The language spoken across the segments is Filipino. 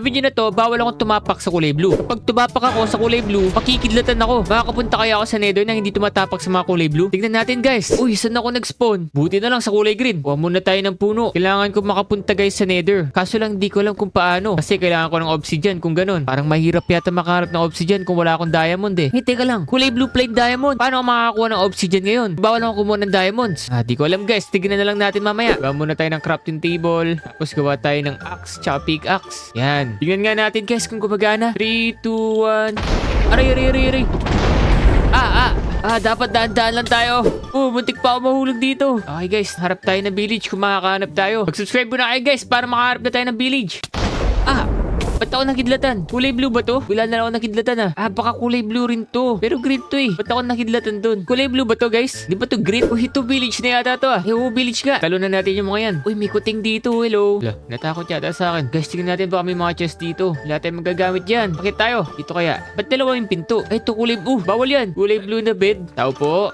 video na to, bawal akong tumapak sa kulay blue. Kapag tumapak ako sa kulay blue, makikidlatan ako. Makakapunta kaya ako sa nether na hindi tumatapak sa mga kulay blue? Tignan natin guys. Uy, saan ako nag-spawn? Buti na lang sa kulay green. Kuha muna tayo ng puno. Kailangan ko makapunta guys sa nether. Kaso lang di ko alam kung paano. Kasi kailangan ko ng obsidian kung ganun. Parang mahirap yata makahanap ng obsidian kung wala akong diamond eh. Teka lang. Kulay blue plate diamond. Paano ako makakakuha ng obsidian ngayon? Bawal ako kumuha ng diamonds. Di ko alam guys. Tignan na lang natin mamaya. Gawa muna tayo ng crafting table. Tapos gawa tayo ng axe tsaka pickaxe. Yan. Tignan nga natin guys kung gumagana. 3, 2, 1. Aray. Dapat daan-daan lang tayo. Muntik pa ako mahulog dito. Okay guys, harap tayo ng village kung makakahanap tayo. Mag-subscribe muna kayo guys para makaharap na tayo ng village. Ba't ako nakidlatan? Kulay blue ba to? Wala na ako nakidlatan baka kulay blue rin to. Pero green to eh. Ba't ako nakidlatan dun? Kulay blue ba to guys? Di ba to green? Ito village na yata to village nga. Talo na natin yung mga yan. Uy, may kuting dito. Hello. Natakot yata sa akin. Guys, tingnan natin baka may mga chest dito. Wala tayong magagamit yan. Bakit tayo? Dito kaya. Ba't dalawa yung pinto? Ito kulay blue. Bawal yan. Kulay blue na bed. Tao po.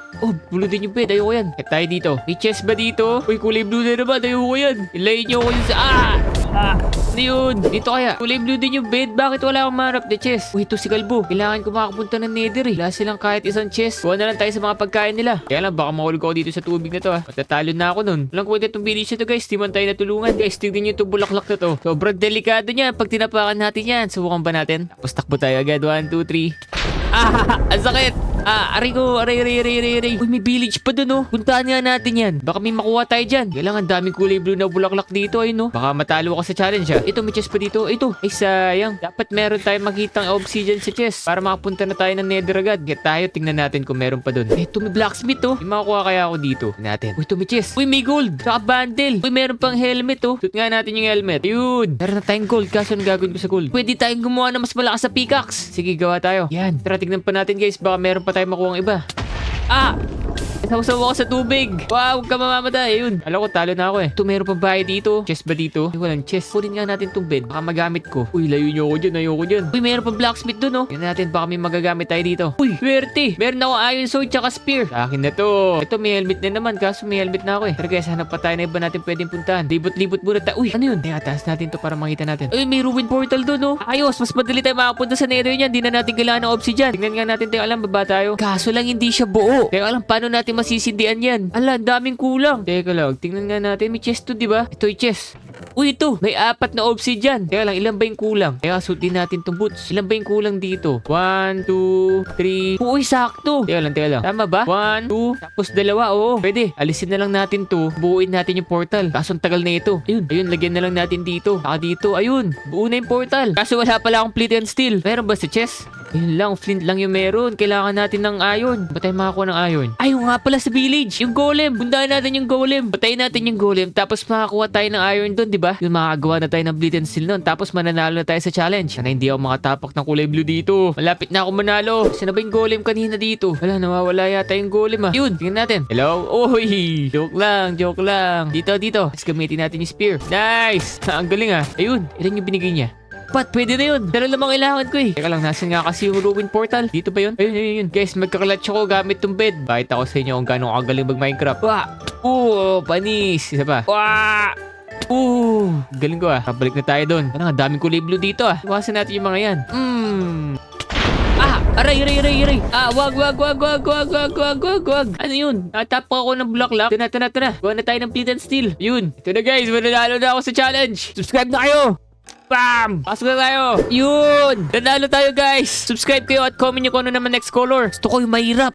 Blue din yung bed. Ayoko yan. Kaya tayo dito. May chest ba dito? Uy, kulay blue na naman. Ayoko yan. Ilayin nyo ako yun sa... Ano yun? Dito kaya. Kulay blue din yung bed. Bakit wala akong manap na chest? Ito si Kalbo. Kailangan ko makapunta ng nether eh. Wala silang kahit isang chest. Kuha na lang tayo sa mga pagkain nila. Kaya lang baka mahulog ako dito sa tubig na to Matatalo na ako nun. Walang kwenta itong village na to guys. Di man tayo natulungan. Guys, tignan nyo itong bulaklak na to. Sobrang delikado niyan. Pag tinapakan natin yan. Subukan ba natin? Tapos takbo tayo agad. 1, 2, 3. Ang sakit. Aray ko. Aray. Uy, may village pa dun Puntahan nga natin yan. Baka may makuha tayo dyan. Kailangan daming kulay blue na bulaklak dito Baka matalo ako sa challenge Ito, may chest pa dito. Ito. Ay, sayang. Dapat meron tayong makitang obsidian sa chest para makapunta na tayo ng nether agad. Get tayo. Tingnan natin kung meron pa dun. Ito, may blacksmith May makuha kaya ako dito. Tingnan natin. Uy, ito may chest. Uy, may gold. Saka bundle. Uy, meron pang helmet Shoot nga natin yung helmet. Ayun. Meron na tayong gold. Kaso ang gagawin ko sa gold? Pwede tayong gumawa ng mas malakas sa pickaxe. Sige, gawa tayo. Yan. Tara, tignan pa natin guys. Baka meron pa tayong makuha ang iba. Nasaw ako sa tubig. Wow, huwag ka mamamatay. Ayun. Alam ko, talo na ako Ito, meron pang bahay dito. Chest ba dito? Ay, walang chest. Kunin nga natin itong bed. Baka magamit ko. Uy, layo nyo ako dyan. Ayoko dyan. Uy, meron pang blacksmith dun Tignan natin. Baka may magagamit tayo dito. Uy, swerte. Meron ako iron sword tsaka spear. Sa akin na to. Ito, may helmet na naman. Kaso may helmet na ako Pero guys, hanap pa tayo na iba natin pwedeng puntahan. Libot-libot muna tayo. Uy, ano yun? Teka, taas natin to para makita natin. Uy, may ruin portal dun Ayos. Mas madali tayo makapunta sa nether niyan. Hindi na natin kailangan ng obsidian. Tignan nga natin. Teka lang, baba tayo. Kaso lang hindi siya buo. Teka lang, paano natin masisindihan yan? Ala, daming kulang. Teka lang, tingnan nga natin. May chest to, di ba? Ito yung chest. Uy, ito. May 4 na obsidian. Teka lang, ilan ba yung kulang? Teka, suot din natin itong boots. Ilan ba yung kulang dito? 1, 2, 3. Uy, sakto. Teka lang. Tama ba? 1, 2, tapos 2. Oo, pwede. Alisin na lang natin to. Buuin natin yung portal. Kaso ang tagal na ito. Ayun, lagyan na lang natin dito. Saka dito, ayun. Buo na yung portal. Kaso wala pala akong flint and steel. Meron ba sa chest? Ayun lang, flint lang yung meron. Kailangan natin ng iron. Ba't tayo makakuha ng iron? Ayun nga pala sa village. Yung golem. Bundahan natin yung golem. Batayin natin yung golem. Tapos makakuha tayo ng iron doon, di ba? Yung makagawa na tayo ng flint and steel noon. Tapos mananalo na tayo sa challenge. Sana hindi ako makatapak ng kulay blue dito. Malapit na ako manalo. Saan na ba yung golem kanina dito? Wala, nawawala yata yung golem Yun, tingnan natin. Hello? Uy, joke lang. Dito. Let's gamitin natin yung spear. Nice! Ang galing Ayun, ilan yung binigay niya? Pwede na yun. Dala lamang kailangan ko Teka lang, nasan nga kasi yung ruin portal? Dito ba yun? Ayun. Guys, magkaklatch ako gamit tong bed. Bakit ako sa inyo kung gano'ng kagaling mag-Minecraft? Panis. Isa pa. Galing ko Kabalik na tayo doon. Ang daming kulay blue dito Iwasan natin yung mga yan. Aray. Wag. Ano yun? Natap ako ng bulaklak. Tara. Gawa na tayo ng flint and steel. Yun. Ito na guys, mananalo na ako sa challenge. Subscribe na kayo. Bam! Pasok na tayo. Yun! Nanalo tayo guys. Subscribe kayo at comment nyo kung ano naman next color. Gusto ko yung mahirap.